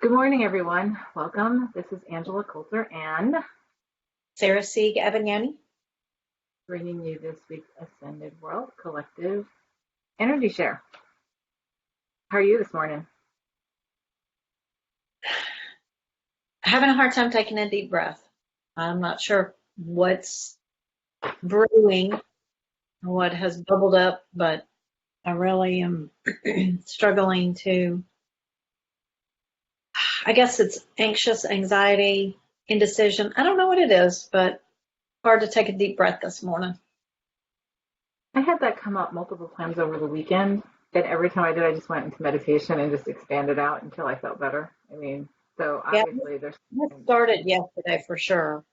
Good morning, everyone. Welcome. This is Angela Coulter and Sarah Sieg Abanyani. bringing you this week's Ascended World Collective Energy Share. How are you this morning? Having a hard time taking a deep breath. I'm not sure what's brewing, what has bubbled up, but I really am struggling to, I guess it's anxious, anxiety, indecision. I don't know what it is, but hard to take a deep breath this morning. I had that come up multiple times over the weekend, and every time I did, I just went into meditation and just expanded out until I felt better. So Yeah, obviously there's it started yesterday for sure.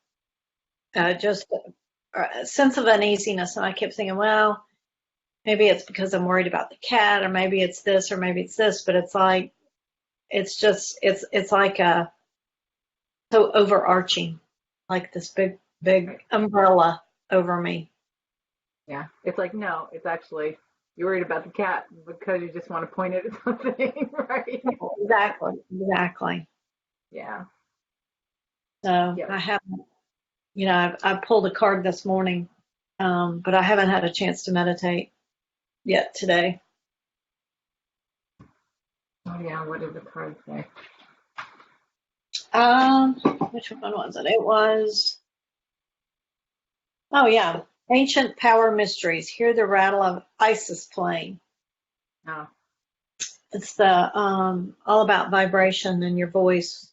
Just a sense of uneasiness, and I kept thinking, well, maybe it's because I'm worried about the cat, or maybe it's this, or maybe it's this, but it's like it's like a so overarching, like this big umbrella over me. yeah, it's like no, it's actually you're worried about the cat because you just want to point it at something, right? Exactly. Yeah, So yeah. I haven't, I pulled a card this morning, but I haven't had a chance to meditate yet today. Oh yeah, what did the card say? Um, which one was it? It was, oh yeah, ancient power mysteries. Hear the rattle of Isis playing. Oh, It's the all about vibration and your voice,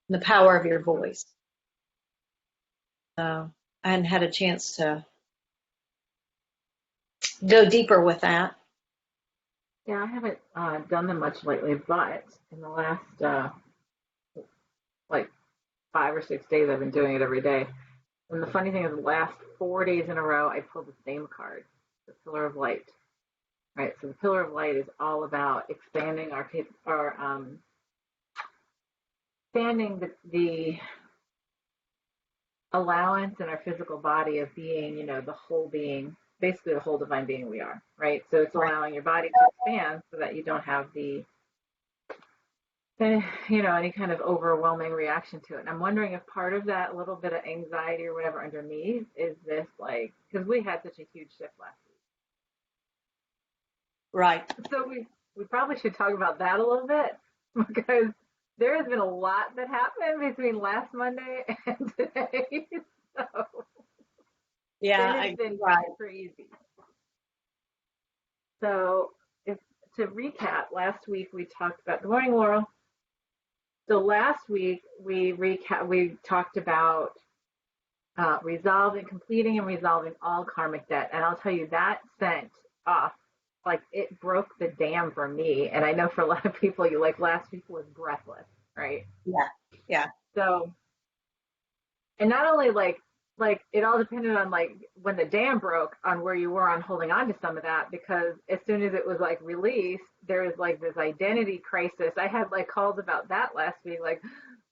the power of your voice. So I hadn't had a chance to go deeper with that. yeah, I haven't done them much lately, but in the last like 5 or 6 days, I've been doing it every day. And the funny thing is, the last 4 days in a row, I pulled the same card, the Pillar of Light. Right. So the Pillar of Light is all about expanding our expanding the allowance in our physical body of being, the whole being, basically the whole divine being we are. Right. So it's Right. allowing your body to expand so that you don't have any kind of overwhelming reaction to it. And I'm wondering if part of that little bit of anxiety or whatever underneath is this, like, because we had such a huge shift last Right. week. So we probably should talk about that a little bit because there has been a lot that happened between last Monday and today. So Yeah, it has been right. crazy. So if to recap, last week we talked about, good morning, Laurel. So last week we talked about completing and resolving all karmic debt. And I'll tell you, that sent off, like it broke the dam for me. And I know for a lot of people, you like last week was breathless, right? Yeah. Yeah. So, and not only like it all depended on like when the dam broke on where you were on holding on to some of that, because as soon as it was like released, there was like this identity crisis. I had like calls about that last week, like,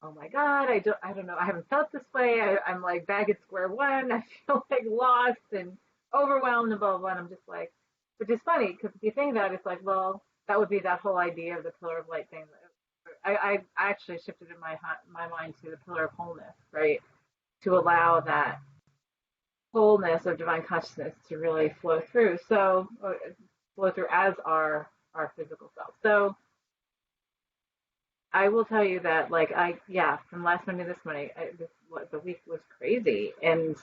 oh my God, I don't know, I haven't felt this way. I'm like back at square one. I feel like lost and overwhelmed and blah blah. And I'm just like, which is funny because if you think about it, it's like, well, that would be that whole idea of the pillar of light thing. I actually shifted in my mind to the pillar of wholeness, right? To allow that wholeness of divine consciousness to really flow through. So flow through as our physical self. So I will tell you that, like, from last Monday to this Monday, the week was crazy. And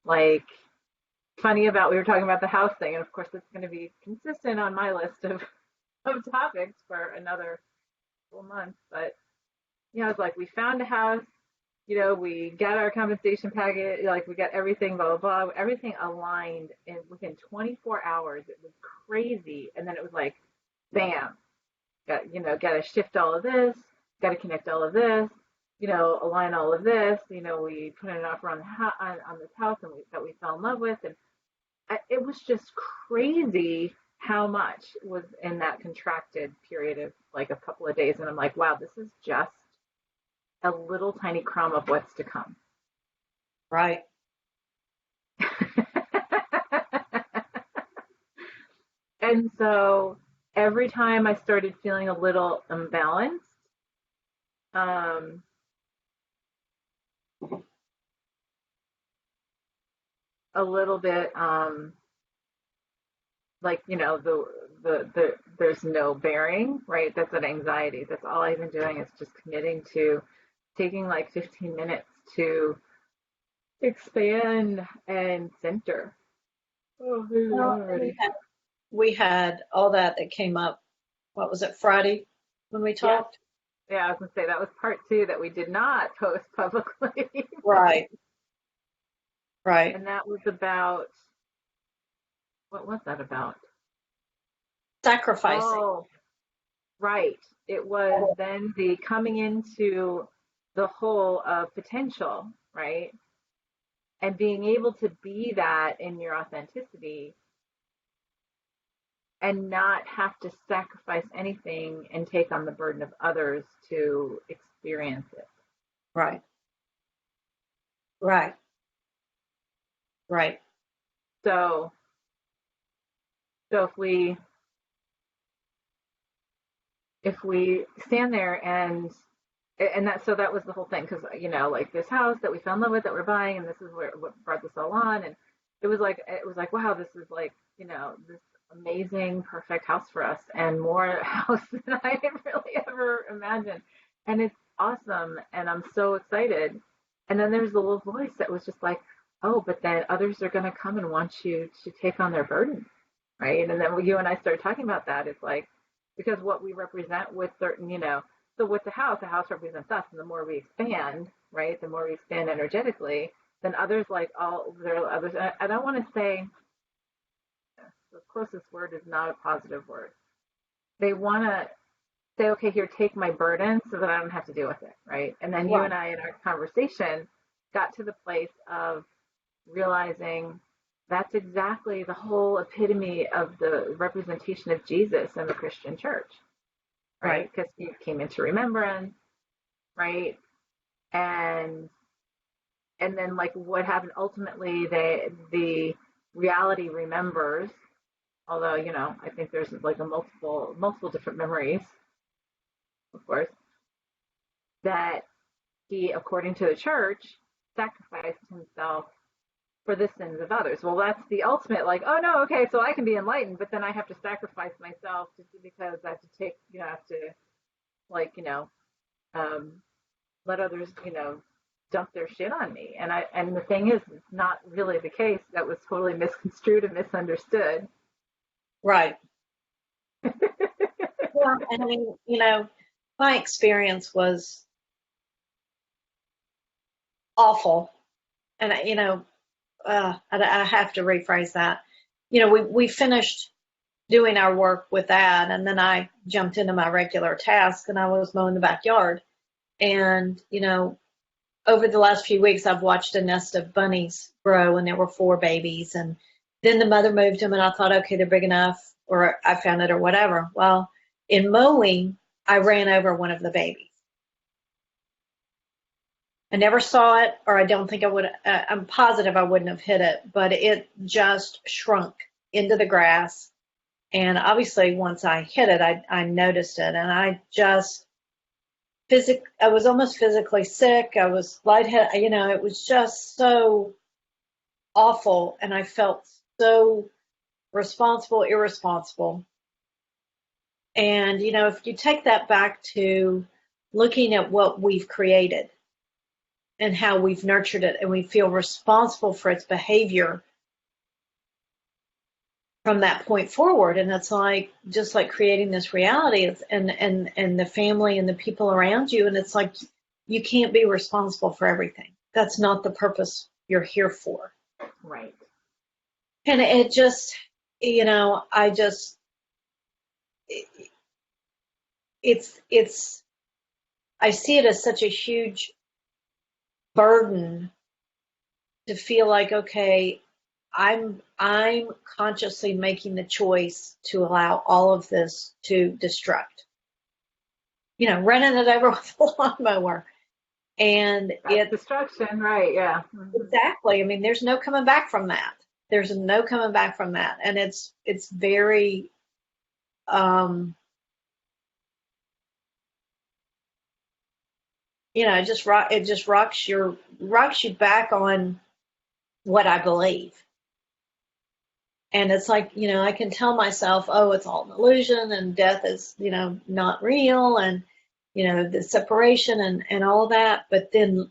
like, funny about, we were talking about the house thing, and of course it's going to be consistent on my list of topics for another couple months. But it's like we found a house, we got our compensation package, like we got everything, blah, blah, blah, everything aligned and within 24 hours. It was crazy. And then it was like, bam, got to shift all of this, got to connect all of this, align all of this. We put in an offer on this house that we fell in love with. And it was just crazy how much was in that contracted period of like a couple of days. And I'm like, wow, this is just a little tiny crumb of what's to come. Right. And so every time I started feeling a little imbalanced, um, a little bit, like, there's no bearing, right? That's an anxiety. That's all I've been doing is just committing to taking like 15 minutes to expand and center. Oh, here you Well, are already. we had all that came up. What was it, Friday when we Yes. talked? Yeah, I was gonna say that was part two that we did not post publicly. Right, right. And that was about, what was that about? Sacrificing. Oh, right. It was then the coming into the whole of potential, right? And being able to be that in your authenticity and not have to sacrifice anything and take on the burden of others to experience it. Right, right, right. So, so if we stand there and that, so that was the whole thing, because like this house that we fell in love with that we're buying, and this is what brought this all on, and it was like wow, this is like this amazing perfect house for us, and more house than I had really ever imagined, and it's awesome, and I'm so excited. And then there's the little voice that was just like, oh, but then others are going to come and want you to take on their burden, right? And then when you and I started talking about that, it's like, because what we represent with certain, so with the house represents us, and the more we expand, right, the more we expand energetically, then others, like, all there are others. I don't want to say, the closest word is not a positive word. They want to say, okay, here, take my burden so that I don't have to deal with it, right? And then you Right, and I in our conversation got to the place of realizing that's exactly the whole epitome of the representation of Jesus in the Christian church, right? right, Because he came into remembrance, right? And and then, like, what happened ultimately, the reality remembers, although I think there's like a multiple different memories, of course, that he, according to the church, sacrificed himself for the sins of others. Well, that's the ultimate, like, oh no, okay, so I can be enlightened, but then I have to sacrifice myself just because I have to take, have to, like, um, let others, dump their shit on me. And the thing is, it's not really the case. That was totally misconstrued and misunderstood. right. Well, and I mean, my experience was awful. And, I have to rephrase that. We finished doing our work with that, and then I jumped into my regular task and I was mowing the backyard. And, over the last few weeks, I've watched a nest of bunnies grow, and there were 4 babies. And then the mother moved them, and I thought, okay, they're big enough, or I found it, or whatever. Well, in mowing, I ran over one of the babies. I never saw it, or I don't think I would. I'm positive I wouldn't have hit it, but it just shrunk into the grass. And obviously, once I hit it, I noticed it, and I was almost physically sick. I was lightheaded. It was just so awful, and I felt so responsible, irresponsible. And if you take that back to looking at what we've created and how we've nurtured it, and we feel responsible for its behavior from that point forward, and it's like just like creating this reality, and the family and the people around you, and it's like you can't be responsible for everything. That's not the purpose you're here for. Right. And it just, I just, it's I see it as such a huge burden to feel like, okay, I'm consciously making the choice to allow all of this to destruct. Running it over with a lawnmower. And That's destruction, right? Yeah. Mm-hmm. exactly, I mean, there's no coming back from that. There's no coming back from that. And it's very um it just rocks you back on what I believe. And it's like, I can tell myself, oh, it's all an illusion and death is, not real and, the separation and all that. But then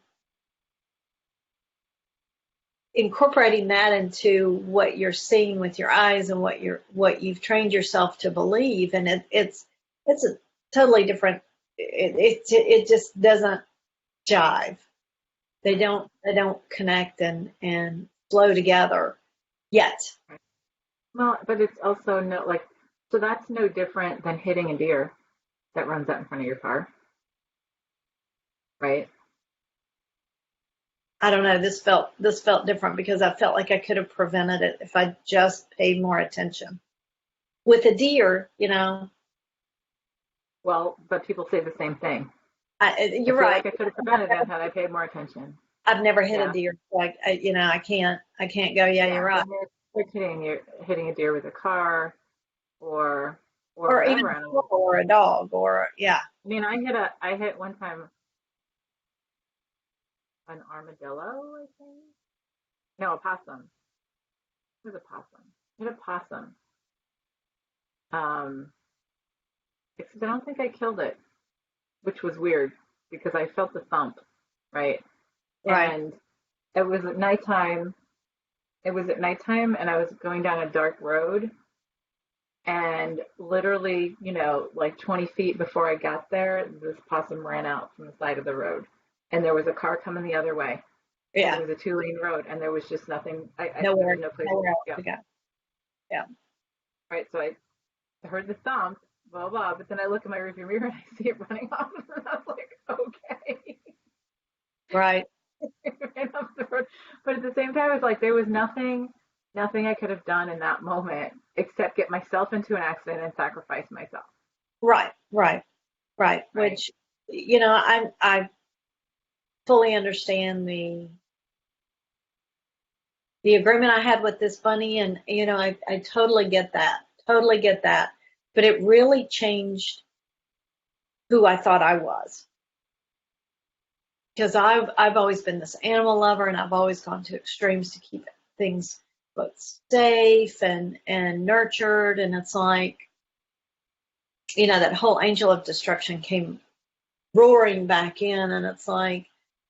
incorporating that into what you're seeing with your eyes and what you've trained yourself to believe. And it's a totally different, it just doesn't jive. They don't connect and flow together yet. Well, but it's also no like so that's no different than hitting a deer that runs out in front of your car, right? I don't know. This felt different because I felt like I could have prevented it if I just paid more attention. With a deer, Well, but people say the same thing. I you're feel right. like I could have prevented it had I paid more attention. I've never hit a Yeah, deer. Like I can't go. Yeah, you're yeah. right. But it's hitting a deer with a car or Or even whatever a squirrel animal. or a dog or yeah, I mean, I hit one time an armadillo, I think. No, a possum. It was a possum. I hit a possum. Um, except I don't think I killed it, which was weird because I felt the thump, right? right. And it was at nighttime. It was at nighttime, and I was going down a dark road. And literally, like 20 feet before I got there, this possum ran out from the side of the road. And there was a car coming the other way. And it Yeah, was a 2-lane road, and there was just nothing. There was nowhere, no place nowhere else to go. to go. Yeah, Right. So I heard the thump, blah, blah. But then I look in my rearview mirror and I see it running off. And I was like, okay. right, Ran off the road. But at the same time, it's like there was nothing I could have done in that moment except get myself into an accident and sacrifice myself. right, right, right. Right. Which I fully understand the agreement I had with this bunny, and I totally get that, totally get that. But it really changed who I thought I was because I've always been this animal lover, and I've always gone to extremes to keep things both safe and nurtured. And it's like that whole angel of destruction came roaring back in, and it's like,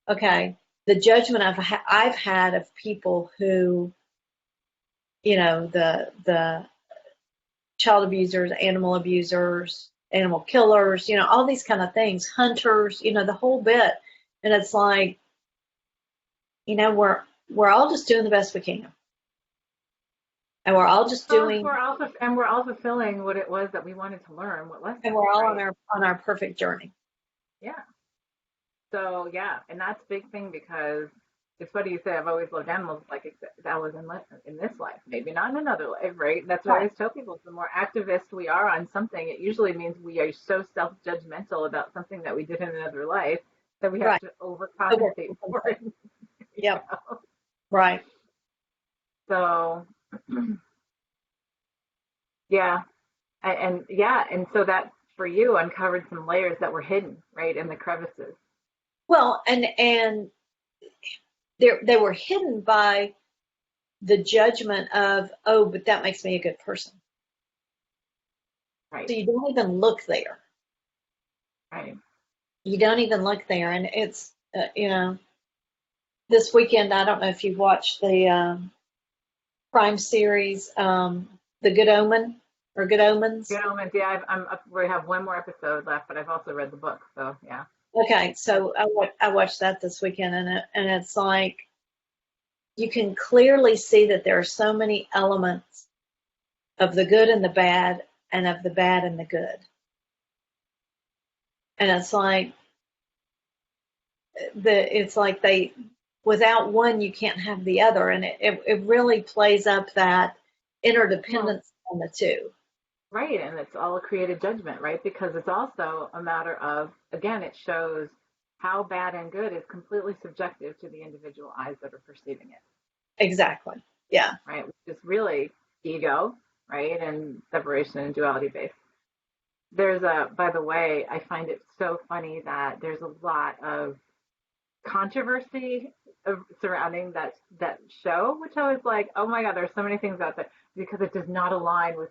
okay, the judgment I've had of people who, the child abusers, animal abusers, animal killers, all these kind of things, hunters, the whole bit. And it's like, we're all just doing the best we can. And we're all just Well, doing we're all fulfilling what it was that we wanted to learn, what and lesson, we're all right? on our perfect journey. Yeah. So yeah, and that's a big thing because it's funny you say I've always loved animals. Like that was in this life, maybe not in another life, right? That's what I Right, always tell people. The more activist we are on something, it usually means we are so self-judgmental about something that we did in another life that we have right. to Over overcompensate for compensate. it. you Yep. know? Right. So yeah, and yeah, and so that for you uncovered some layers that were hidden, right, in the crevices. Well, and they were hidden by the judgment of, oh, but that makes me a good person. Right, So you don't even look there. right. You don't even look there. And it's, this weekend, I don't know if you've watched the crime series, The Good Omen or Good Omens. Good omens. Yeah, I'm up. We have one more episode left, but I've also read the book, so yeah. Okay, I've, so I watched that this weekend, and it's like you can clearly see that there are so many elements of the good and the bad, and of the bad and the good. And it's like they without one you can't have the other, and it really plays up that well, interdependence on the two. right, and it's all a created judgment, right? Because it's also a matter of, again, it shows how bad and good is completely subjective to the individual eyes that are perceiving it, Exactly. Yeah. right? Which is really ego, right, and separation and duality based. by the way, I find it so funny that there's a lot of controversy surrounding that show, which I was like, oh my God, there's so many things out there because it does not align with,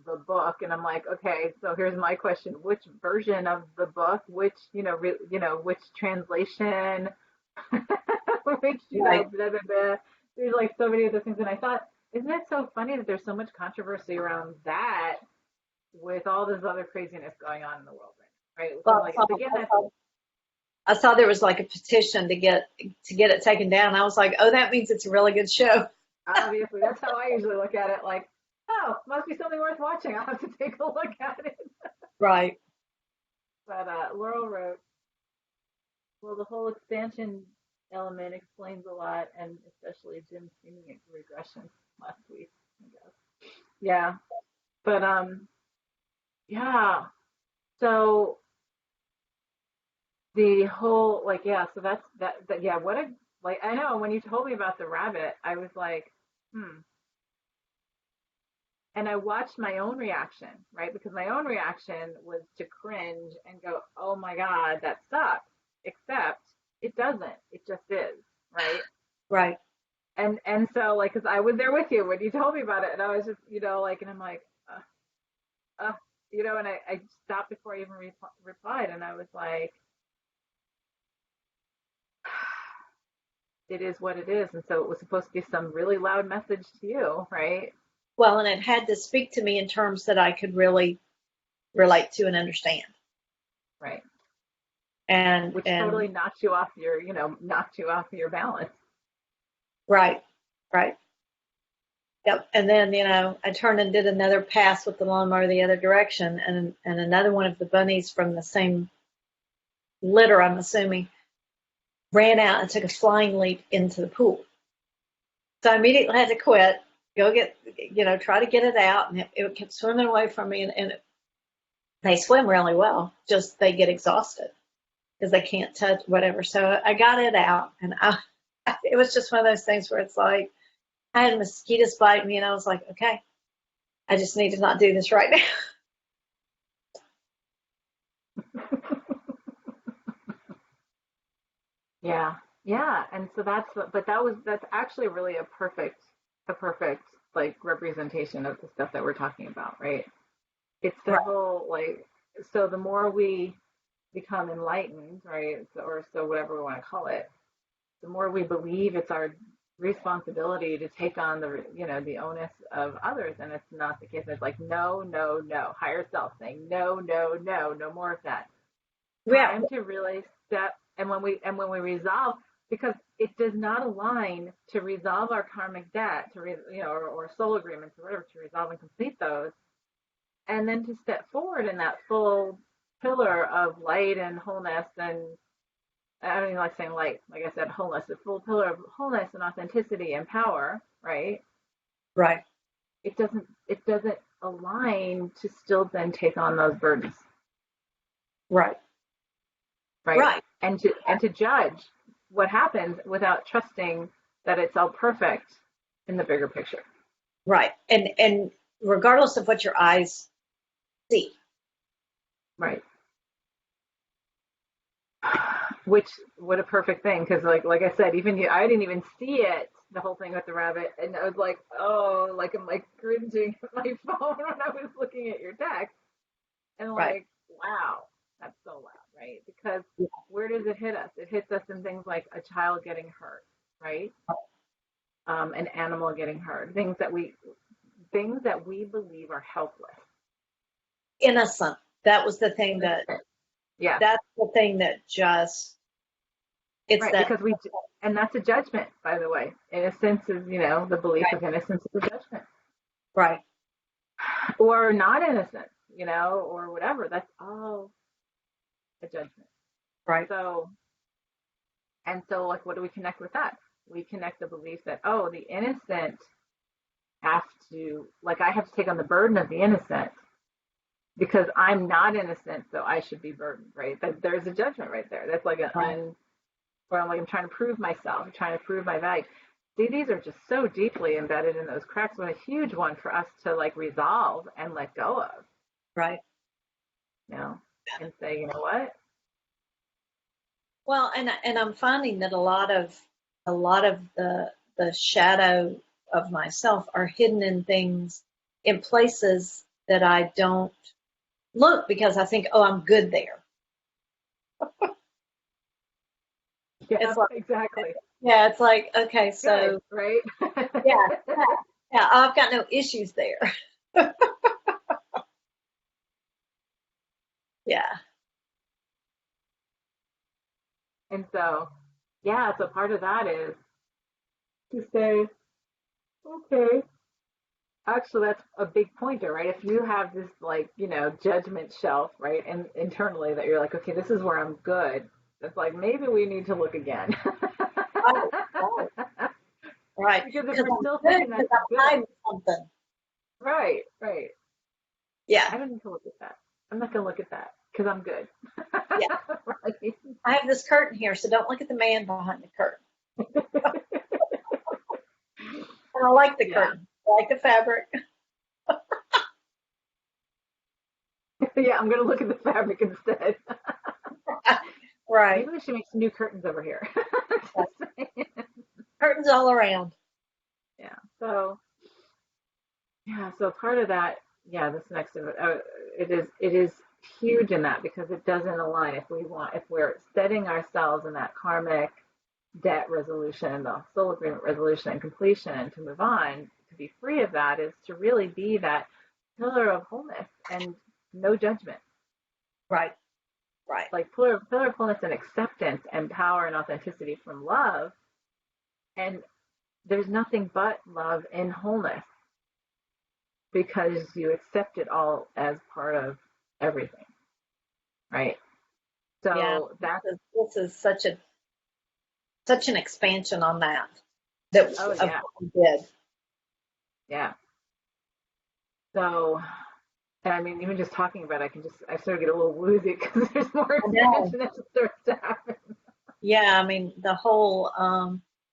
the book. And I'm like, okay, so here's my question: which version of the book, which, which translation, which, Right. blah, blah, blah. There's like so many other things, and I thought, isn't it so funny that there's so much controversy around that with all this other craziness going on in the world right now, right? So Well, like, I saw, again, I that's saw I saw there was like a petition to get it taken down. I was like, oh, that means it's a really good show. obviously that's how I usually look at it. Like, oh, must be something worth watching. I'll have to take a look at it. Right. But Laurel wrote, well, the whole expansion element explains a lot, and especially Jim's seeming regression last week, I guess. Yeah, but yeah. So the whole like yeah, so that yeah. What a like I know when you told me about the rabbit, I was like, hmm. And I watched my own reaction, right? Because my own reaction was to cringe and go, "Oh my God, that sucks." Except it doesn't. It just is, right? Right. And so like, cause I was there with you when you told me about it, and I was just, like, and I'm like, uh, and I stopped before I even replied, and I was like, it is what it is, and so it was supposed to be some really loud message to you, right? Well, and it had to speak to me in terms that I could really relate to and understand. Right. Which And totally knocks you off your, knocked you off your balance. right, right. Yep. And then, I turned and did another pass with the lawnmower the other direction, and another one of the bunnies from the same litter, I'm assuming, ran out and took a flying leap into the pool. So I immediately had to quit, go get, try to get it out, and it kept swimming away from me. And they swim really well, just they get exhausted because they can't touch whatever. So I got it out, and it was just one of those things where it's like I had mosquitoes bite me, and I was like, okay, I just need to not do this right now. Yeah. Yeah. And so but that's actually really a perfect like representation of the stuff that we're talking about, right? It's the Right, whole like, so the more we become enlightened, right? So, or so whatever we want to call it, the more we believe it's our responsibility to take on the onus of others, and it's not the case. It's like no, no, no. Higher self saying no, no, no, no more of that. yeah, Time to really step, and when we resolve, because it does not align to resolve our karmic debt or soul agreements or whatever, to resolve and complete those, and then to step forward in that full pillar of light and wholeness. And I don't even like saying light, like I said, wholeness, the full pillar of wholeness and authenticity and power, right? right, It doesn't align to still then take on those burdens, right, right? right, And to judge what happens without trusting that it's all perfect in the bigger picture. right. And regardless of what your eyes see, Right. Which, what a perfect thing, because like I said, even you, I didn't even see it, the whole thing with the rabbit, and I was like, oh, like I'm like cringing at my phone when I was looking at your text, and right, like, wow, that's so loud, right? Because where does it hit us? It hits us in things like a child getting hurt, right? An animal getting hurt, things that we believe are helpless. innocent. That was the thing that Yeah, that's the thing that just it's right. that And that's a judgment, by the way. Innocence is, the belief right, of innocence is a judgment, right, or not innocence, or whatever. That's all a judgment. right, So, and so, like, what do we connect with that? We connect the belief that, oh, the innocent have like, I have to take on the burden of the innocent because I'm not innocent, so I should be burdened, right? There's a judgment right there. That's like right. where I'm like, I'm trying to prove myself, I'm trying to prove my value. See, these are just so deeply embedded in those cracks. What a huge one for us to like resolve and let go of. Right. you know, and say, you know what? Well, and I'm finding that a lot of the shadow of myself are hidden in things, in places that I don't look because I think, oh, I'm good there. Yeah, It's like, exactly. yeah, it's like, okay, Good, so right? yeah, yeah, yeah, I've got no issues there. Yeah, And so, yeah, so part of that is to say, okay, actually, that's a big pointer, right? If you have this, like, judgment shelf, right, and internally that you're like, okay, this is where I'm good, it's like maybe we need to look again. right, right, right. Because if Because we're I'm still good thinking because that's I'm good, hiding something. right, right. Yeah, I don't need to look at that. I'm not going to look at that because I'm good. yeah. Right. I have this curtain here, so don't look at the man behind the curtain. And I like the Yeah. curtain. I like the fabric. Yeah, I'm going to look at the fabric instead. Right. Maybe we should make some new curtains over here. Right. Just saying. Curtains all around. Yeah. So, yeah, so part of that, yeah, this next it is huge in that because it doesn't align if we're setting ourselves in that karmic debt resolution, the soul agreement resolution and completion to move on, to be free of that is to really be that pillar of wholeness and no judgment. Right. Right. Like pillar of wholeness and acceptance and power and authenticity from love. And there's nothing but love in wholeness because you accept it all as part of everything, right? Yeah. So that's, This is such an expansion on that oh of yeah, what we did. yeah. So, and I mean, even just talking about it, I sort of get a little woozy because there's more I know. expansion that just starts to happen. Yeah, I mean the whole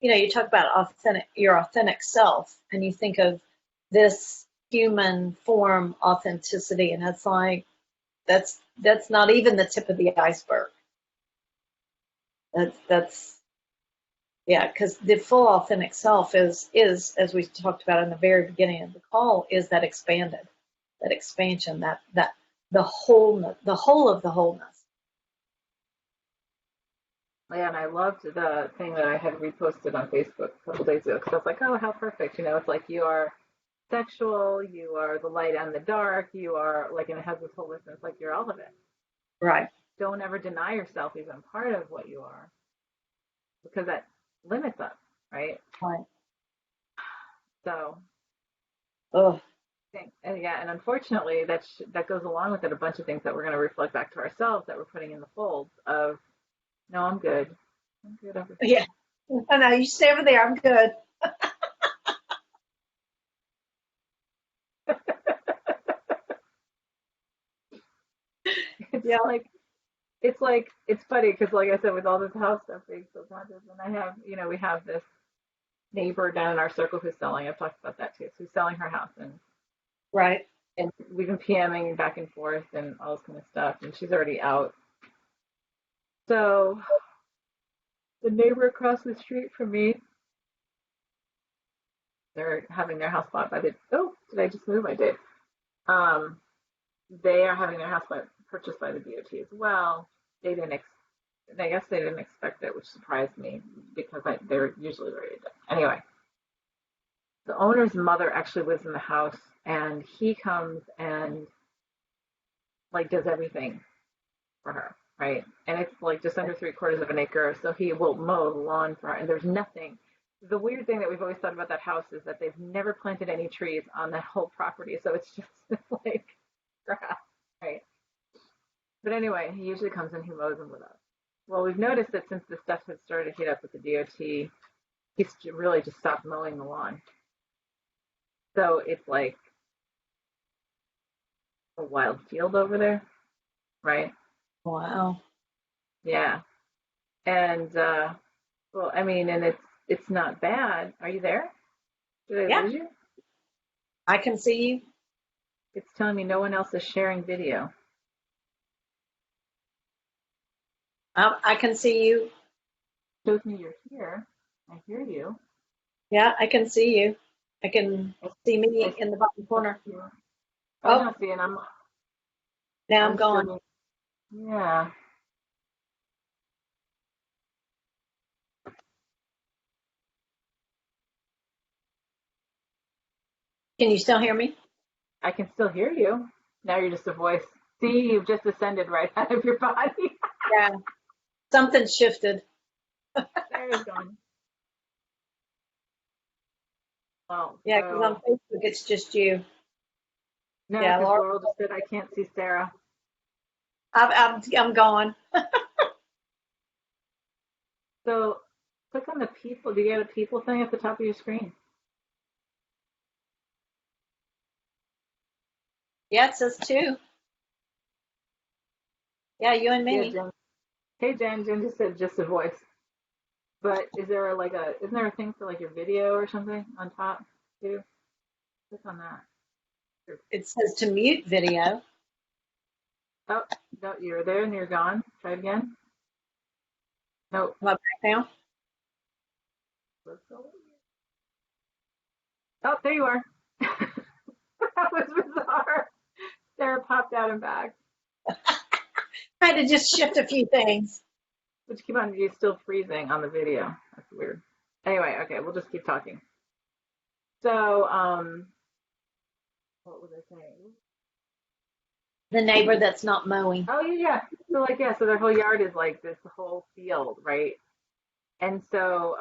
you talk about your authentic self and you think of this human form authenticity and it's like that's not even the tip of the iceberg. That's yeah, because the full authentic self is as we talked about in the very beginning of the call is that expanded, that expansion, that the wholeness, the whole of the wholeness. Yeah, and I loved the thing that I had reposted on Facebook a couple days ago because I was like, oh, how perfect. It's like you are sexual, you are the light and the dark, you are like, and it has this whole list, and it's like you're all of it. Right. Don't ever deny yourself even part of what you are because that limits us, right? Right. So, Oh, and yeah, and unfortunately, that goes along with it a bunch of things that we're going to reflect back to ourselves that we're putting in the folds of, no, I'm good. I'm good over yeah. I know. You stay over there. I'm good. here. It's Yeah. like it's funny because like I said, with all this house stuff being so conscious, and we have this neighbor down in our circle who's selling. I've talked about that too. So who's selling her house, Right. and we've been PMing back and forth and all this kind of stuff, and she's already out. So the neighbor across the street from me, they're having their house bought by the. Oh, did I just move? I did. Um, they are having their house purchased by the DOT as well. They didn't. I guess they didn't expect it, which surprised me because they're usually very. Anyway, the owner's mother actually lives in the house, and he comes and like does everything for her, right? And it's like just under 3/4 of an acre, so he will mow the lawn for her. And there's nothing. The weird thing that we've always thought about that house is that they've never planted any trees on that whole property, so it's just like grass, right? But anyway, he usually comes and he mows them with us. Well, we've noticed that since the stuff has started to heat up with the DOT, he's really just stopped mowing the lawn. So it's like a wild field over there, right? Wow. Yeah. And well, I mean, and it's not bad. Are you there? Did I Yeah. lose you? I can see you. It's telling me no one else is sharing video. I can see you. Shows me you're here. I hear you. Yeah, I can see you. I can I, see I me in the bottom see corner. you. Oh Oh, no, see, and now I'm I'm gone. still, yeah. Can you still hear me? I can still hear you. Now you're just a voice. See, you've just ascended right out of your body. Yeah. Something shifted. There it's gone. Well, Yeah, because on so Facebook it's just you. no, Yeah, because Laura. Laurel just said I can't see Sarah. I'm gone. So click on the people. Do you get a people thing at the top of your screen? Yeah, it says two. Yeah, you and Yeah, me. Jen. Hey, Jen. Jen just said just a voice. But is there like a, isn't there a thing for like your video or something on top too? Click on that. It says to mute video. Oh, no, you're there and you're gone. Try it again. No. Am I back now? Oh, there you are. That was bizarre. Sarah popped out and back. I had to just shift a few things. Which keep on, you're still freezing on the video. That's weird. Anyway, okay, we'll just keep talking. So, what was I saying? The neighbor that's not mowing. Oh yeah. So like yeah, so their whole yard is like this whole field, right? And so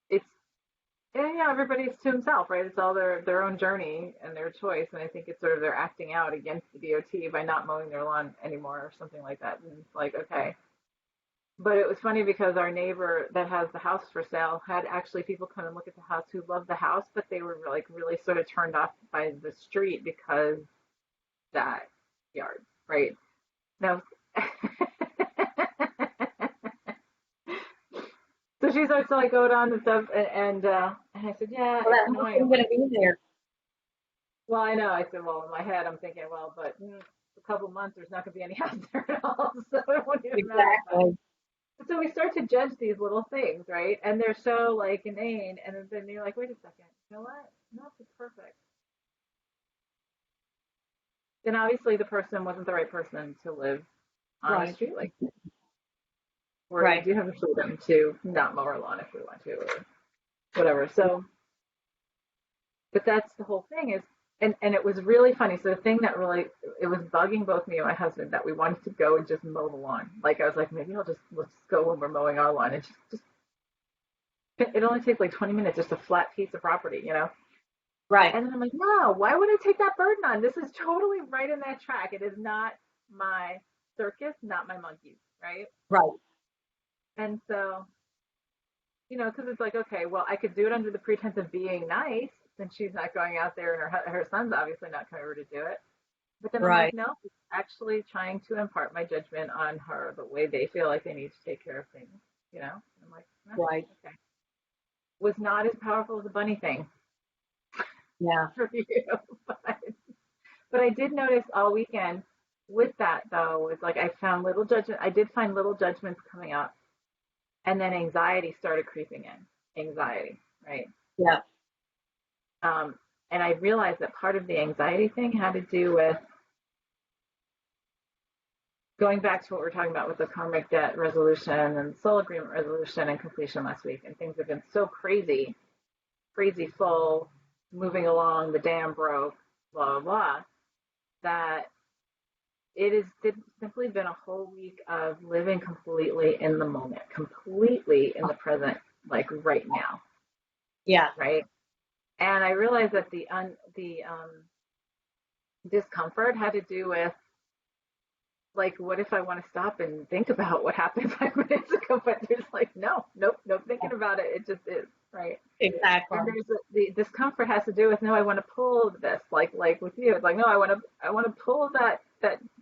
it's yeah, everybody's to himself, right? It's all their own journey and their choice, and I think it's sort of they're acting out against the DOT by not mowing their lawn anymore or something like that. And it's like okay, but it was funny because our neighbor that has the house for sale had actually people come and look at the house who loved the house, but they were like really sort of turned off by the street because that yard, right? Now, so she starts to like go down and stuff, and I said, yeah, Well, it's that house annoying. I'm isn't going like, to be there. well, I know. I said, well, in my head, I'm thinking, well, but a couple months, there's not going to be any house there at all, so it won't even matter. Exactly. So we start to judge these little things, right? And they're so like inane, and then you're like, wait a second, you know what? No, it's perfect. Then obviously the person wasn't the right person to live on a Right. street like that, where we Right. do have the freedom to not mow our lawn if we want to, or whatever. So, but that's the whole thing is, and it was really funny. So the thing that really, it was bugging both me and my husband that we wanted to go and just mow the lawn. Like I was like, maybe let's just go when we're mowing our lawn and just it only takes like 20 minutes, just a flat piece of property, you know? Right. And then I'm like, no, why would I take that burden on? This is totally right in that track. It is not my circus, not my monkeys, right? Right. And so, you know, because it's like, okay, well, I could do it under the pretense of being nice, since she's not going out there, and her son's obviously not coming over to do it. But then I'm like, Right. no, it's actually trying to impart my judgment on her, the way they feel like they need to take care of things, you know? And I'm like, Right. okay. Was not as powerful as the bunny thing Yeah. for you, but I did notice all weekend with that though was like I found little judgment. I did find little judgments coming up, and then anxiety started creeping in. Anxiety, right? Yeah. Um, and I realized that part of the anxiety thing had to do with going back to what we are talking about with the karmic debt resolution and soul agreement resolution and completion last week. And things have been so crazy, crazy full, moving along, the dam broke, blah, blah, blah, that it has simply been a whole week of living completely in the moment, completely in the present, like right now, Yeah. right? And I realized that the discomfort had to do with like, what if I want to stop and think about what happened 5 minutes ago? But there's like, no, nope, nope, thinking about it. It just is, right? Exactly. And the discomfort has to do with no, I want to pull this, like with you. It's like no, I want to pull that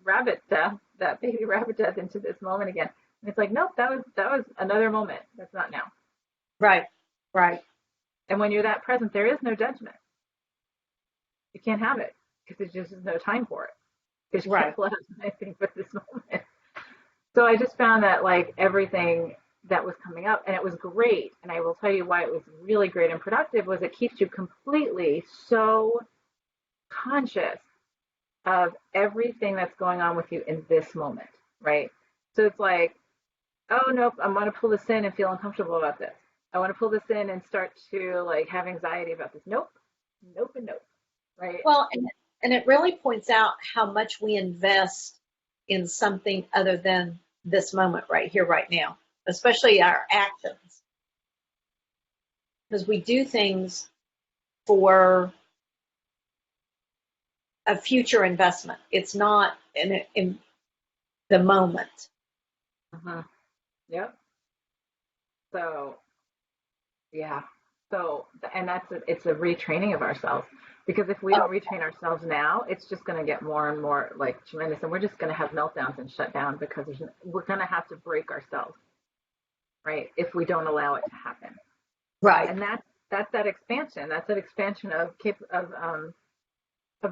rabbit death, that baby rabbit death into this moment again. And it's like nope, that was another moment. That's not now. Right. Right. And when you're that present, there is no judgment. You can't have it because there's just no time for it because you Right. can't pull out anything but this moment. So I just found that like everything that was coming up, and it was great. And I will tell you why it was really great and productive was it keeps you completely so conscious of everything that's going on with you in this moment, right? So it's like, oh nope, I want to pull this in and feel uncomfortable about this. I want to pull this in and start to like have anxiety about this. Nope, nope, and nope, right? Well, and it really points out how much we invest in something other than this moment right here, right now, especially our actions, because we do things for a future investment. It's not in the moment. Uh-huh. Yep. So yeah. So and it's a retraining of ourselves because if we Oh, don't retrain ourselves now, it's just going to get more and more like tremendous, and we're just going to have meltdowns and shut down because we're going to have to break ourselves, right? If we don't allow it to happen, right, and that's that expansion. That's that expansion of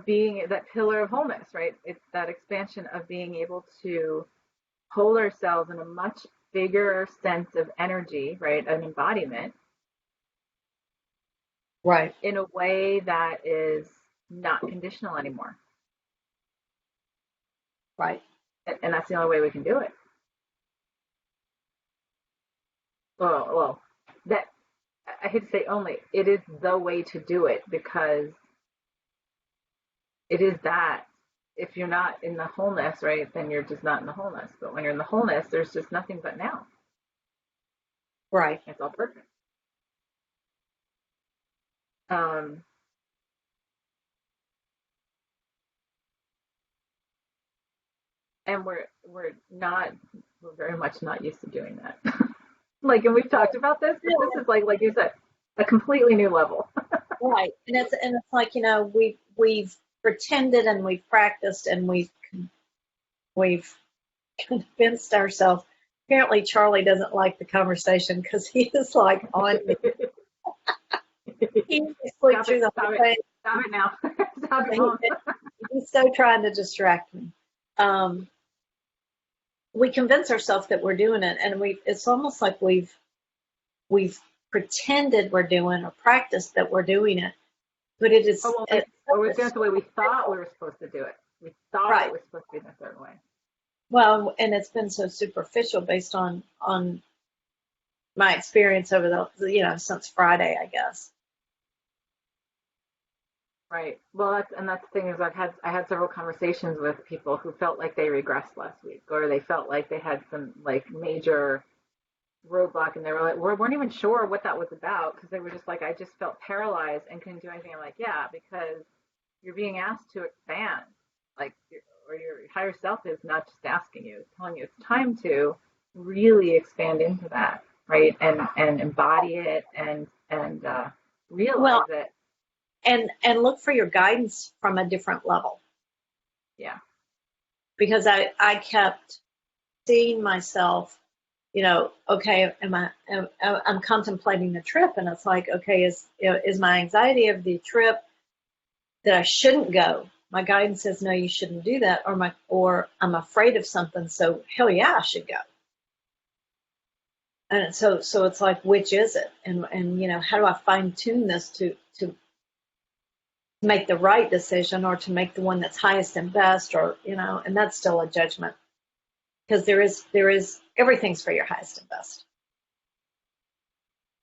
being that pillar of wholeness, right? It's that expansion of being able to hold ourselves in a much bigger sense of energy, right? An embodiment right, in a way that is not conditional anymore. right. And that's the only way we can do it. Well, that I hate to say only, it is the way to do it because it is that. If you're not in the wholeness, right, then you're just not in the wholeness. But when you're in the wholeness, there's just nothing but now. Right. It's all perfect. Um, and we're very much not used to doing that. Like, and we've talked about this, but this is like you said, a completely new level. Right. And it's like, we've pretended and we've practiced and we've convinced ourselves. Apparently Charlie doesn't like the conversation because he is like on me. He sleep Stop through it! the Stop whole it! thing. Stop it now! Stop it, He- mom! He's so trying to distract me. Um, we convince ourselves that we're doing it, and it's almost like we've pretended we're doing or practiced that we're doing it, but Oh well, it's we're doing it the way we thought we were supposed to do it. We thought it right. was supposed to be in a certain way. Well, and it's been so superficial based on my experience over since Friday, I guess. Right. Well, that's the thing is I had several conversations with people who felt like they regressed last week, or they felt like they had some like major roadblock, and they were like, we weren't even sure what that was about because they were just like, I just felt paralyzed and couldn't do anything. I'm like, yeah, because you're being asked to expand, like, or your higher self is not just asking you, it's telling you it's time to really expand into that, right? And embody it and Well, realize it. and look for your guidance from a different level, Yeah. because I kept seeing myself, okay, I'm contemplating the trip, and it's like, okay, is my anxiety of the trip that I shouldn't go? My guidance says no, you shouldn't do that, or I'm afraid of something, so hell yeah, I should go. And so it's like, which is it? And how do I fine tune this to make the right decision, or to make the one that's highest and best, or and that's still a judgment, because there is everything's for your highest and best.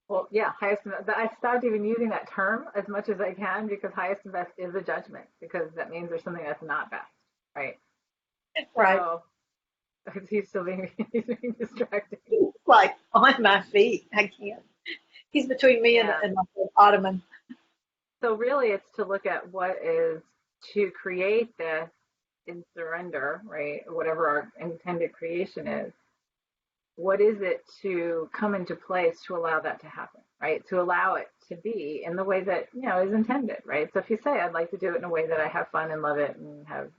Well, yeah, highest and best. I stopped even using that term as much as I can because highest and best is a judgment because that means there's something that's not best, right? Right. So he's still being he's being distracting. He's like on my feet. I can't. He's between me and, Yeah. and my ottoman. So really, it's to look at what is to create this in surrender, right? Whatever our intended creation is. What is it to come into place to allow that to happen, right? To allow it to be in the way that is intended, right? So if you say I'd like to do it in a way that I have fun and love it and have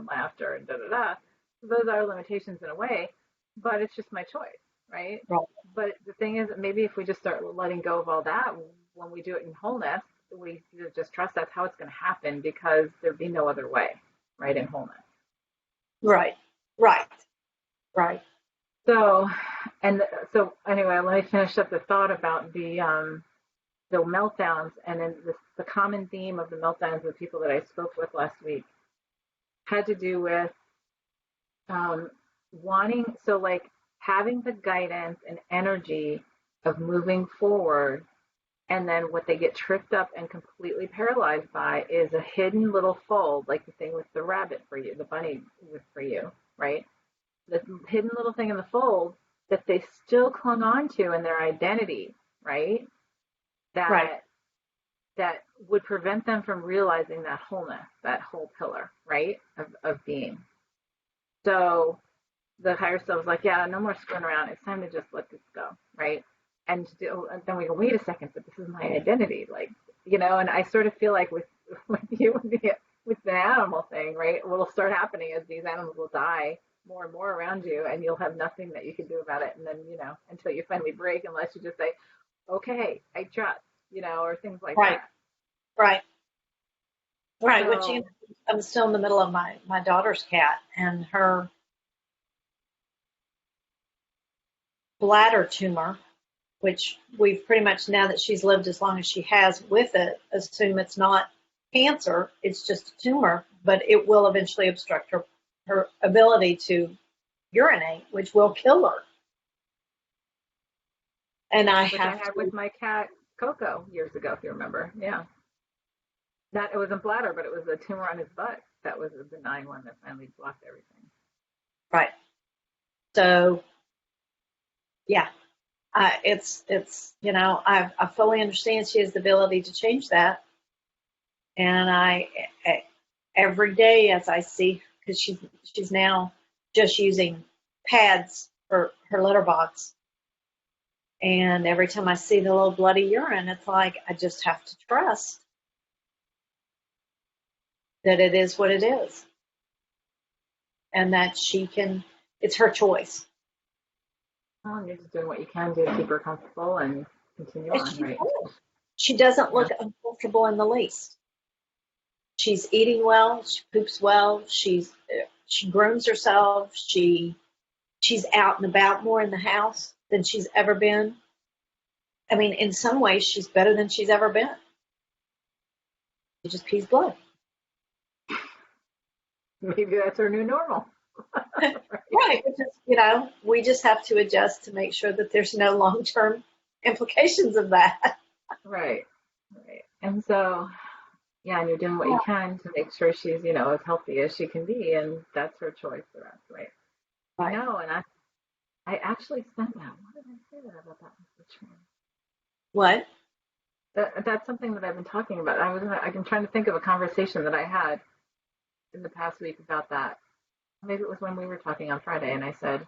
laughter and da da da, those are limitations in a way, but it's just my choice, right? Right. But the thing is, maybe if we just start letting go of all that, when we do it in wholeness, we just trust that's how it's going to happen because there'd be no other way, right? In wholeness. Right. Right. Right. So, and so anyway, let me finish up the thought about the meltdowns, and then the common theme of the meltdowns of the people that I spoke with last week had to do with um, wanting, so like having the guidance and energy of moving forward. And then what they get tripped up and completely paralyzed by is a hidden little fold, like the thing with the rabbit for you, the bunny with for you, right? The hidden little thing in the fold that they still clung on to in their identity, right? Right. That that would prevent them from realizing that wholeness, that whole pillar, right? Of being. So the higher self is like, yeah, no more screwing around. It's time to just let this go, right? And then we go, wait a second, but this is my identity, like, And I sort of feel like with you with the animal thing, right? What'll start happening is these animals will die more and more around you, and you'll have nothing that you can do about it. And then until you finally break, unless you just say, okay, I trust, or things like Right. that. Right. Right. Which, So I'm still in the middle of my daughter's cat and her bladder tumor, which we've pretty much, now that she's lived as long as she has with it, assume it's not cancer, it's just a tumor, but it will eventually obstruct her ability to urinate, which will kill her. And I which I have had with to, my cat Coco years ago, if you remember. Yeah. That it wasn't bladder, but it was a tumor on his butt. That was a benign one that finally blocked everything. right. So, yeah, I fully understand she has the ability to change that. And every day as I see, because she's now just using pads for her litter box, and every time I see the little bloody urine, it's like I just have to trust that it is what it is, and that she can. It's her choice. Well, you're just doing what you can do to keep her comfortable and continue And on, she's right? good. She doesn't Yeah. look uncomfortable in the least. She's eating well. She poops well. She grooms herself. She's out and about more in the house than she's ever been. I mean, in some ways, she's better than she's ever been. She just pees blood. Maybe that's her new normal. Right. Right. We just have to adjust to make sure that there's no long-term implications of that. Right. Right. And so, yeah, and you're doing what you can to make sure she's, as healthy as she can be, and that's her choice. The rest, right? Right. No, and I actually sent that. What did I say that about that message? What? That's something that I've been talking about. I'm trying to think of a conversation that I had in the past week about that. Maybe it was when we were talking on Friday, and I said,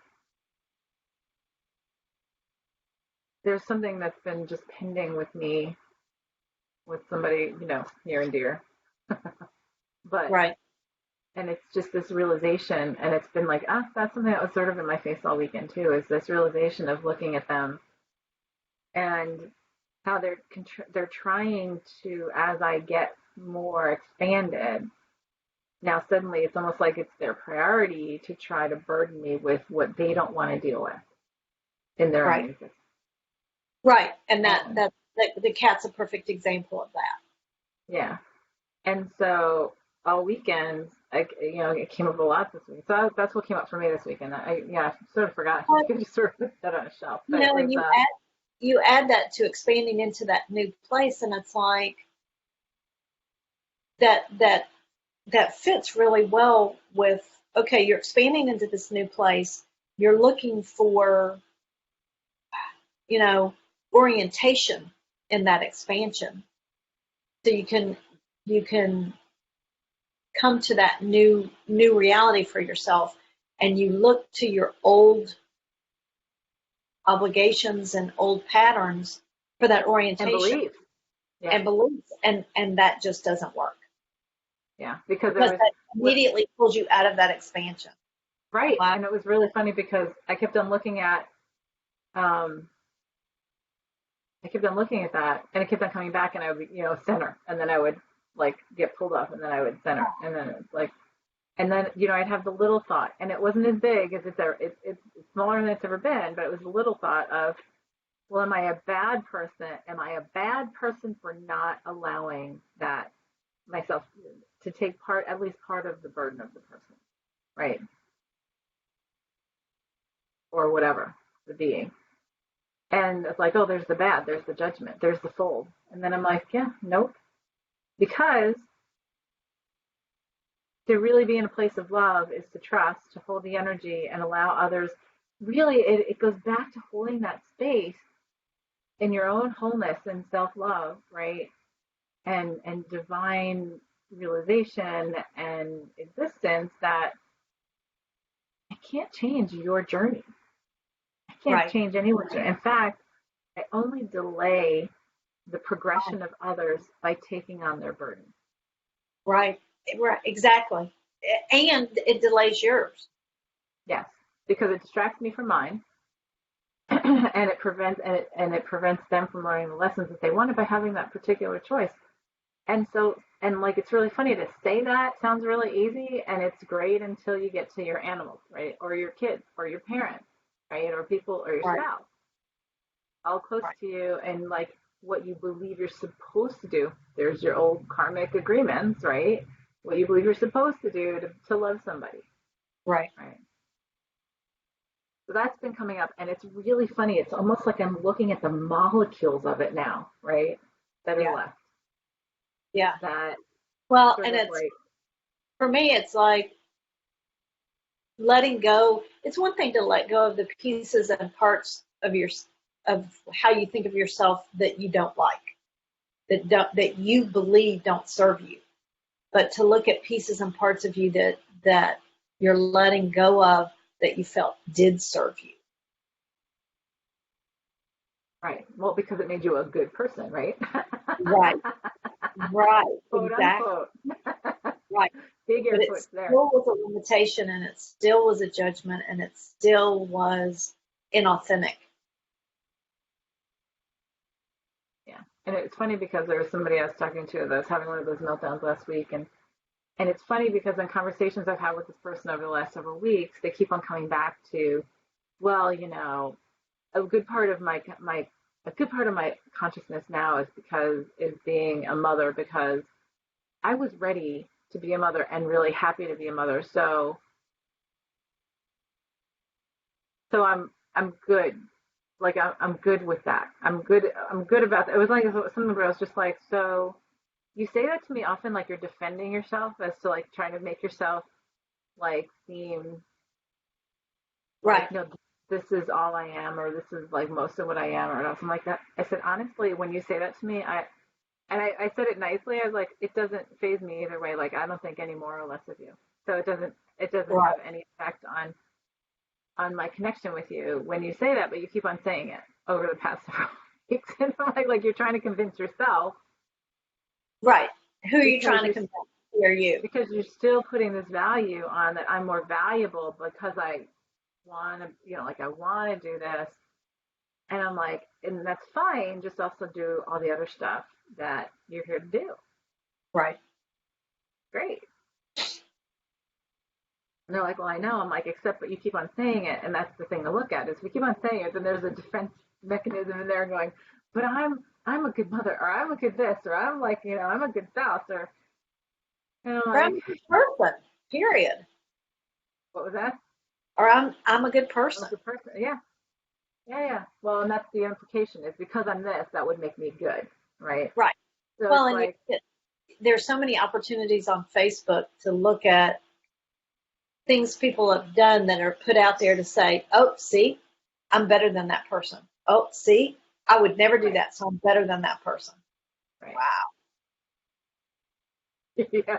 there's something that's been just pending with me with somebody, near and dear. But, Right. and it's just this realization, and it's been like, that's something that was sort of in my face all weekend too, is this realization of looking at them and how they're trying to, as I get more expanded, now suddenly it's almost like it's their priority to try to burden me with what they don't want to deal with in their own Right. existence. Right. And And the cat's a perfect example of that. yeah. And so all weekends, it came up a lot this week. So that's what came up for me this weekend. I sort of forgot. I But, just sort of put that on a shelf. But it was, and you add that to expanding into that new place, and it's like that that that fits really well with, okay, you're expanding into this new place. You're looking for, you know, orientation in that expansion. So you can come to that new reality for yourself, and you look to your old obligations and old patterns for that and orientation belief. Yeah. and beliefs, and that just doesn't work, Yeah. Because there because was that what, immediately pulls you out of that expansion. right. Wow. And it was really funny because um, I kept on looking at that, and it kept on coming back, and I would, center, and then I would like get pulled off, and then I would center, and then it's like, And then, I'd have the little thought, and it wasn't as big as it's ever, it's smaller than it's ever been, but it was a little thought of, well, am I a bad person? Am I a bad person for not allowing that myself to take part, at least part of the burden of the person, right? Or whatever, the being. And it's like, oh, there's the bad, there's the judgment, there's the fold. And then I'm like, yeah, nope. Because to really be in a place of love is to trust, to hold the energy and allow others. Really, it goes back to holding that space in your own wholeness and self-love, right? And divine realization and existence that I can't change your journey. I can't Right. change anyone's journey. In fact, I only delay the progression of others by taking on their burden. Right. Right. Exactly. And it delays yours. Yes, because it distracts me from mine, and it prevents them from learning the lessons that they wanted by having that particular choice. And so, and like, it's really funny to say that sounds really easy, and it's great until you get to your animals, right? Or your kids, or your parents, right? Or people, or your Right. spouse, all close Right. to you, and like what you believe you're supposed to do. There's your old karmic agreements, right? What you believe you're supposed to do to love somebody, Right. right? So that's been coming up, and it's really funny. It's almost like I'm looking at the molecules of it now, right? That are Yeah. left. Yeah. That Well, sort and of it's, like, for me, it's like letting go. It's one thing to let go of the pieces and parts of of how you think of yourself that you don't like, that you believe don't serve you. But to look at pieces and parts of you that you're letting go of that you felt did serve you. right. Well, because it made you a good person, right? Right. Right. Quote Exactly. unquote. Right. Big air But it quotes there. still was a limitation, and it still was a judgment, and it still was inauthentic. Yeah. And it's funny because there was somebody I was talking to that was having one of those meltdowns last week. And it's funny because in conversations I've had with this person over the last several weeks, they keep on coming back to, well, a good part of a good part of my consciousness now is being a mother, because I was ready to be a mother and really happy to be a mother. So I'm good. Like I'm good with that. I'm good about that. It was like something where I was just like, so you say that to me often, like you're defending yourself as to like trying to make yourself like seem Right. like, no, this is all I am, or this is like most of what I am, or something like that. I said, honestly, when you say that to me, I said it nicely. I was like, it doesn't phase me either way. Like, I don't think any more or less of you. So it doesn't Right. have any effect on my connection with you when you say that, but you keep on saying it over the past several weeks. And I'm like you're trying to convince yourself, Right. Who are you because trying to convince? Who are you? you're still putting this value on that I'm more valuable because I want to, like I want to do this. And I'm like, and that's fine. Just also do all the other stuff that you're here to do. Right. Great. And they're like, well, I know. I'm like, except, but you keep on saying it. And that's the thing to look at is we keep on saying it. Then there's a defense mechanism in there going, but I'm a good mother, or I'm a good this, or I'm like, I'm a good spouse, and I'm Or I'm like, a good person. Period. what was that? Or I'm a good I'm a person. good person. Yeah. Yeah. Yeah. Well, and that's the implication is because I'm this, that would make me good. Right. Right. So Well, it's and like, there's so many opportunities on Facebook to look at things people have done that are put out there to say, oh, see, I'm better than that person. Oh, see, I would never do right. that, so I'm better than that person. Right. Wow. Yeah.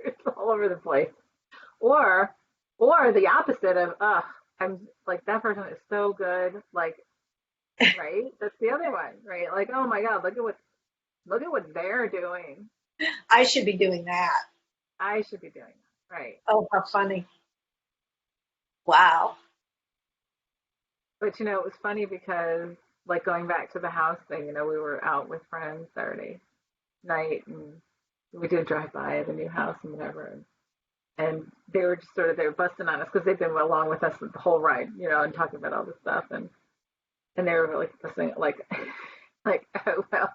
It's all over the place. Or the opposite of, I'm like, that person is so good. Like, right? That's the other one, right? Like, oh my God, look at what they're doing. I should be doing that. I should be doing that. Right. Oh, how funny. Wow. But it was funny because like going back to the house thing, we were out with friends Saturday night, and we did drive by the new house and whatever. and they were just sort of, they were busting on us because they've been along with us the whole ride, and talking about all this stuff, and they were like busting, like, like, oh well,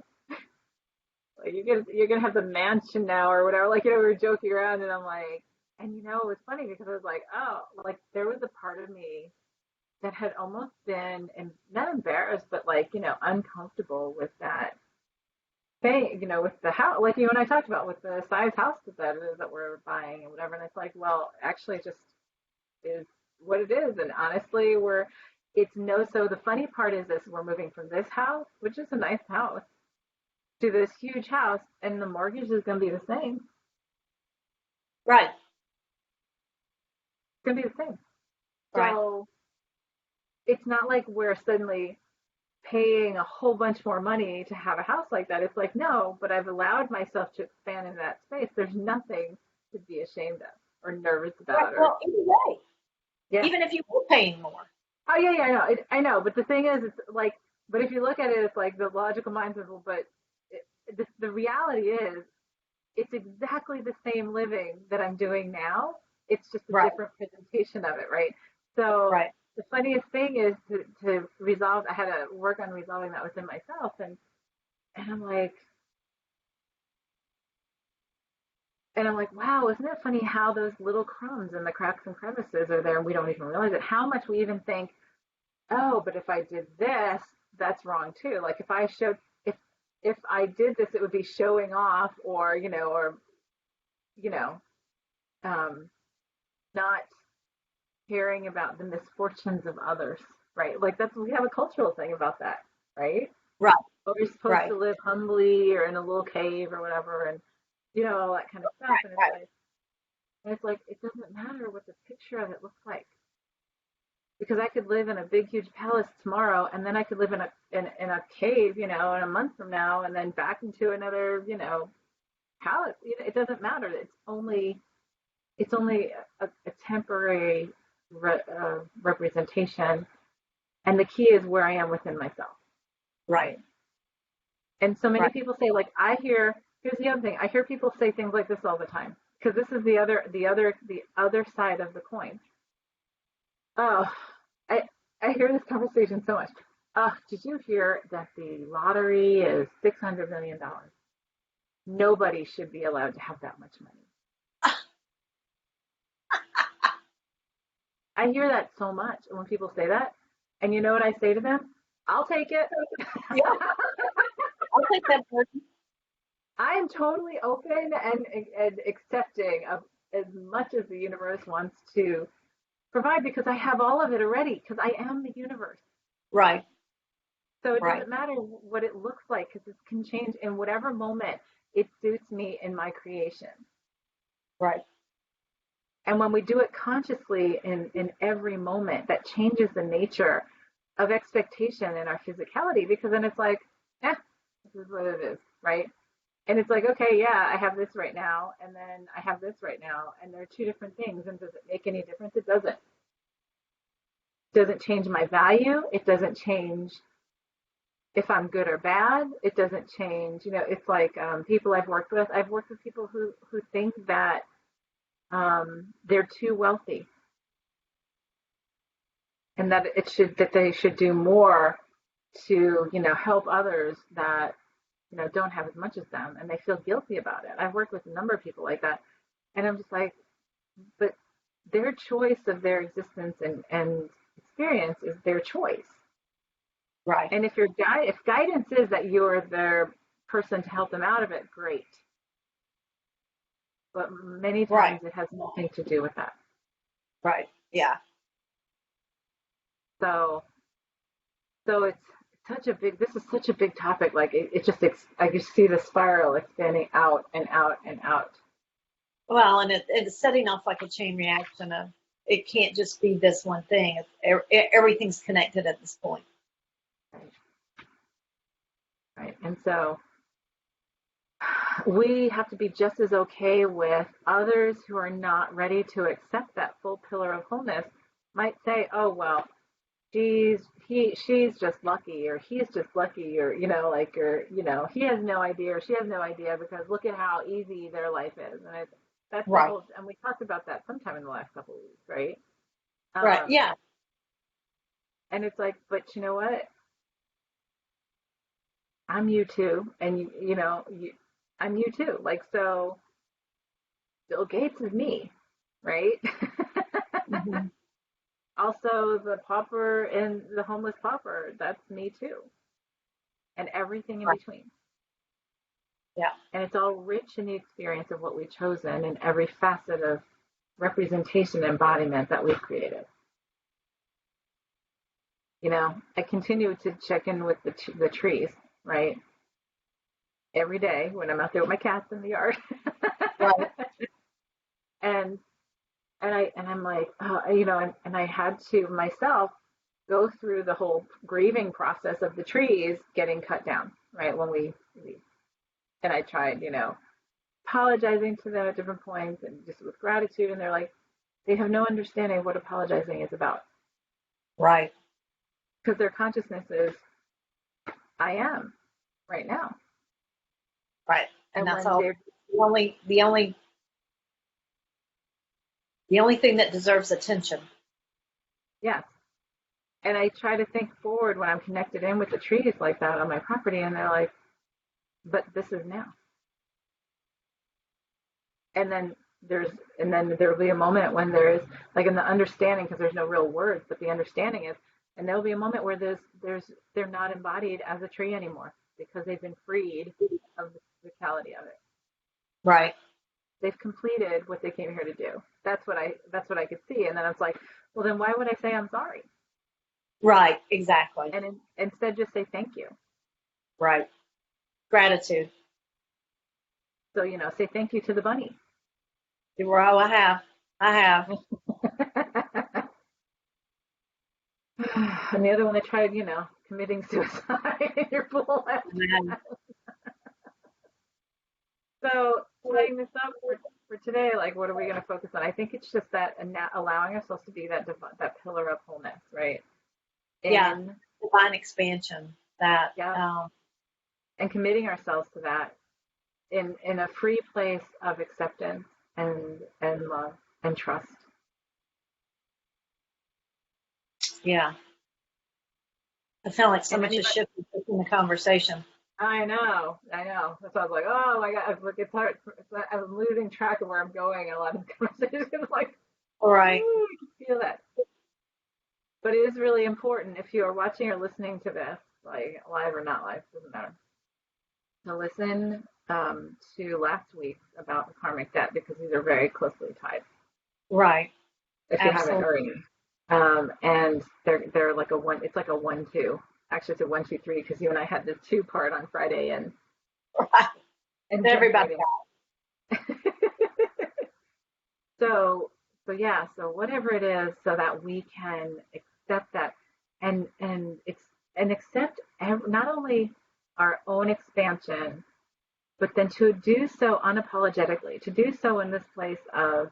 like you're gonna have the mansion now or whatever, like, we were joking around, and I'm like, and it was funny because I was like, oh, like there was a part of me that had almost been, and not embarrassed, but like, uncomfortable with that thing, with the house, like you and I talked about with the size house that it is that we're buying and whatever. And it's like, well, actually, it just is what it is. And honestly, it's no, so the funny part is this: we're moving from this house, which is a nice house, to this huge house, and the mortgage is going to be the same. It's Right. going to be the same. Right. So it's not like we're suddenly paying a whole bunch more money to have a house like that. It's like, no, but I've allowed myself to expand into that space. There's nothing to be ashamed of or nervous Right. about, or Well, either way, yeah. even if you were paying more. Oh yeah, yeah, I know. I know. But the thing is, it's like, but if you look at it, it's like the logical mind says, well, but the reality is, it's exactly the same living that I'm doing now. It's just a Right. different presentation of it, right? So Right. the funniest thing is to resolve. I had to work on resolving that within myself, and I'm like, wow, isn't it funny how those little crumbs and the cracks and crevices are there, and we don't even realize it. How much we even think, oh, but if I did this, that's wrong too. Like if I showed, if I did this, it would be showing off, or you know, um, not caring about the misfortunes of others, right? Like that's, we have a cultural thing about that, right? Right. Or we're supposed Right. to live humbly or in a little cave or whatever, and all that kind of stuff. Right. And Right. it's like it doesn't matter what the picture of it looks like, because I could live in a big huge palace tomorrow, and then I could live in a cave, in a month from now, and then back into another, palace. It doesn't matter. It's only a temporary representation, and the key is where I am within myself, Right. right? And so many Right. people say, like, here's the other thing, I hear people say things like this all the time, because this is the other side of the coin. Oh, I hear this conversation so much. Oh, did you hear that the lottery is $600 million? Nobody should be allowed to have that much money. I hear that so much when people say that. And you know what I say to them? I'll take it. Yeah. I'll take that burden. I am totally open and accepting of as much as the universe wants to provide, because I have all of it already, because I am the universe. Right. So it Right. doesn't matter what it looks like, because it can change in whatever moment it suits me in my creation. Right. And when we do it consciously in every moment, that changes the nature of expectation in our physicality, because then it's like, this is what it is, right? And it's like, okay, yeah, I have this right now, and then I have this right now, and they're two different things. And does it make any difference? It doesn't. It doesn't change my value. It doesn't change if I'm good or bad. It doesn't change. It's like people I've worked with. I've worked with people who think that they're too wealthy, and that they should do more to help others that don't have as much as them, and they feel guilty about it. I've worked with a number of people like that, and I'm just like, but their choice of their existence and experience is their choice. Right. And if guidance is that you're their person to help them out of it, great. But many Right. times it has nothing to do with that. Right. Yeah. So it's this is such a big topic. Like it just, I just see the spiral expanding out and out and out. Well, and it's setting off like a chain reaction of, it can't just be this one thing. Everything's connected at this point. Right. Right. And so we have to be just as okay with others who are not ready to accept that full pillar of wholeness. Might say, oh well, she's just lucky, or he's just lucky, or he has no idea, or she has no idea, because look at how easy their life is. And That's the Right. whole, and we talked about that sometime in the last couple of weeks, right? Right. Um, Yeah. and it's like, but you know what? I'm you too, and I'm you too. Like, so Bill Gates is me, right? Hmm. Also, the pauper and the homeless pauper, that's me too, and everything in Right. between. Yeah. And it's all rich in the experience of what we've chosen and every facet of representation and embodiment that we've created. I continue to check in with the trees, right? Every day when I'm out there with my cats in the yard. Right. and I'm like, and I had to myself go through the whole grieving process of the trees getting cut down, right? When we leave. And I tried, apologizing to them at different points and just with gratitude. And they're like, they have no understanding of what apologizing is about Right. because their consciousness is, I am right now. Right. And And that's when all. they're, The only thing that deserves attention. yes. And I try to think forward when I'm connected in with the trees like that on my property. And they're like, but this is now. And then there's, and then there'll be a moment when there is like in the understanding, because there's no real words, but the understanding is, and there'll be a moment where they're not embodied as a tree anymore because they've been freed of the physicality of it. Right. They've completed what they came here to do. That's what I could see. And then I was like, well, then why would I say I'm sorry? Right. Exactly. And instead just say thank you. Right. Gratitude. So, say thank you to the bunny. Well, I have. And the other one I tried, committing suicide in your pool last And time. So tying this up for today, like what are we going to focus on? I think it's just that allowing ourselves to be that pillar of wholeness, right? yeah, In divine expansion. That. Yeah, and committing ourselves to that in a free place of acceptance and love and trust. Yeah. I feel like so And much has anybody, shifted in the conversation. I know. That's why I was like, oh my God, it's hard. I'm losing track of where I'm going in a lot of conversations. Like, All right. ooh, I can feel that. But it is really important if you are watching or listening to this, like live or not live, doesn't matter, to listen to last week's about the karmic debt because these are very closely tied. Right. If you haven't Absolutely. already, and they're like a one. It's like a 1-2. Actually, it's a 1-2-3 because you and I had the two part on Friday Right. and Everybody. generating. So yeah, so whatever it is, so that we can accept that and accept not only our own expansion, but then to do so unapologetically, to do so in this place of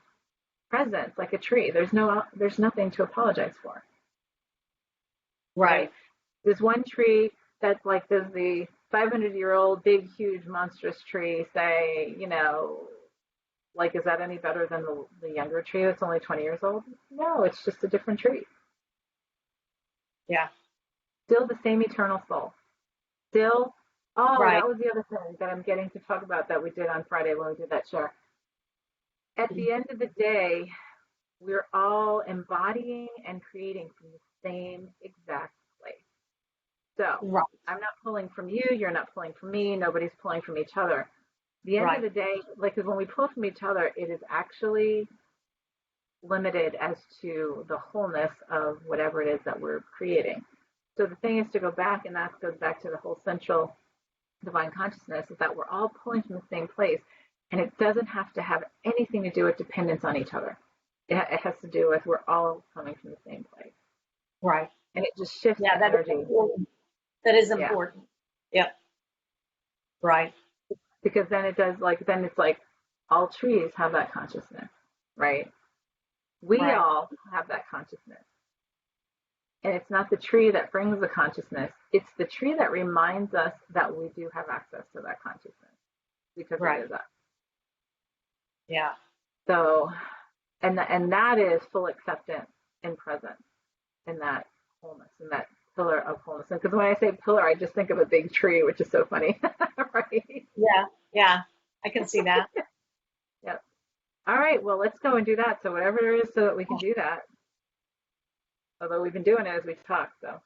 presence, like a tree. There's nothing to apologize for, right? Right. There's one tree that's like, does the 500-year-old big, huge, monstrous tree say, like, is that any better than the younger tree that's only 20 years old? No, it's just a different tree. Yeah. Still the same eternal soul. Still, oh, Right. that was the other thing that I'm getting to talk about that we did on Friday when we did that share. At the end of the day, we're all embodying and creating from the same exact place. So Right. I'm not pulling from you, you're not pulling from me, nobody's pulling from each other. The end of Right. the day, like, because when we pull from each other, it is actually limited as to the wholeness of whatever it is that we're creating. So the thing is to go back, and that goes back to the whole central divine consciousness, is that we're all pulling from the same place, and it doesn't have to have anything to do with dependence on each other. It has to do with we're all coming from the same place, Right. and it just shifts Yeah, the that is energy. important. That is Yeah, important. Yep. Right. because then it's like all trees have that consciousness, right? We Right. all have that consciousness. And it's not the tree that brings the consciousness, it's the tree that reminds us that we do have access to that consciousness because it Right. is us. Yeah. So, and that is full acceptance and presence in that wholeness, in that pillar of wholeness. And because when I say pillar, I just think of a big tree, which is so funny, right? Yeah, yeah, I can see that. Yep. All right, well, let's go and do that. So whatever there is so that we can do that. Although we've been doing it as we talk, so.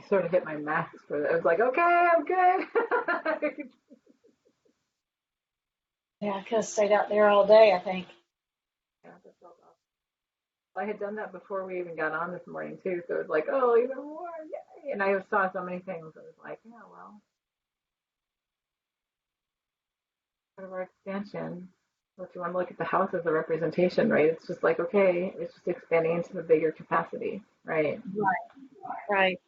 sort of hit my max for that. I was like, okay, I'm good. Yeah, I could have stayed out there all day, I think. Yeah, that felt awesome. I had done that before we even got on this morning too, so it was like, oh, even more, yay! And I saw so many things. I was like, yeah, well, part of our expansion. So if you want to look at the house as a representation, right? It's just like, okay, it's just expanding into the bigger capacity, right? Right.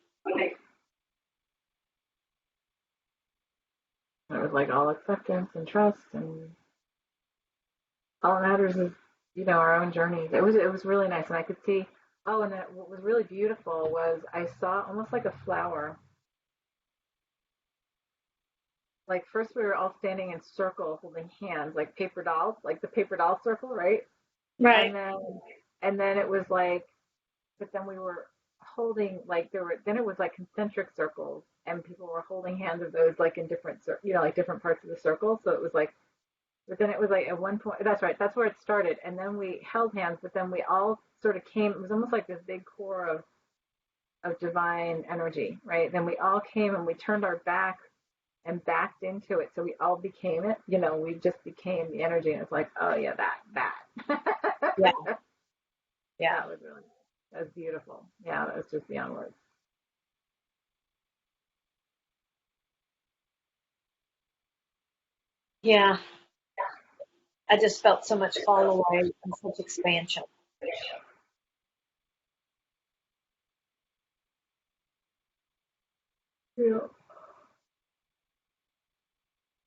And it was like all acceptance and trust, and all that matters is, our own journeys. It was really nice, and I could see. Oh, and then what was really beautiful was I saw almost like a flower. Like first we were all standing in circle holding hands, like paper dolls, like the paper doll circle, right? Right. And then it was like, but then we were holding like then it was like concentric circles, and people were holding hands of those like in different like different parts of the circle. So it was like, but then it was like at one point, that's right, that's where it started. And then we held hands, but then we all sort of came, it was almost like this big core of divine energy, right? Then we all came and we turned our back and backed into it. So we all became it, we just became the energy. And it's like, oh yeah, that. Yeah. Yeah. That was beautiful. Yeah, that was just beyond words. Yeah. I just felt so much fall away and such expansion. Yeah.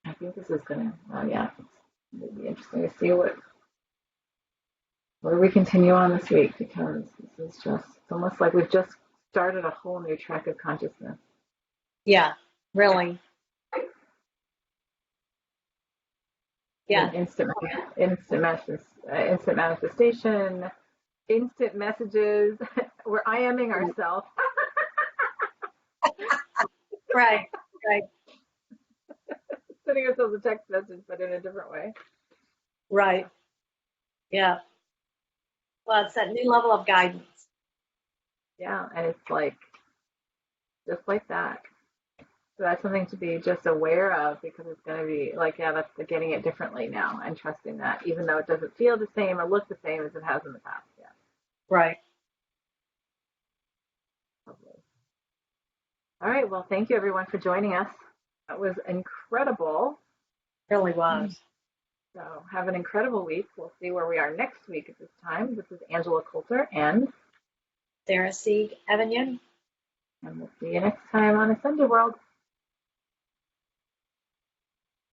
I think this is gonna, yeah, it'll be interesting to see where we continue on this week, because this is just, it's almost like we've just started a whole new track of consciousness. Yeah. Really. Yeah. Instant manifestation, instant messages. We're IMing ourselves, Right. Right. sending ourselves a text message, but in a different way. Right. Yeah. Well, it's that new level of guidance. Yeah, and it's like just like that. So that's something to be just aware of, because it's going to be like, yeah, that's the getting it differently now, and trusting that, even though it doesn't feel the same or look the same as it has in the past. Yeah. Right. Lovely. All right. Well, thank you everyone for joining us. That was incredible. Really was. So have an incredible week. We'll see where we are next week at this time. This is Angela Coulter, Sarah Sieg Avignon. and we'll see you next time on Ascended World.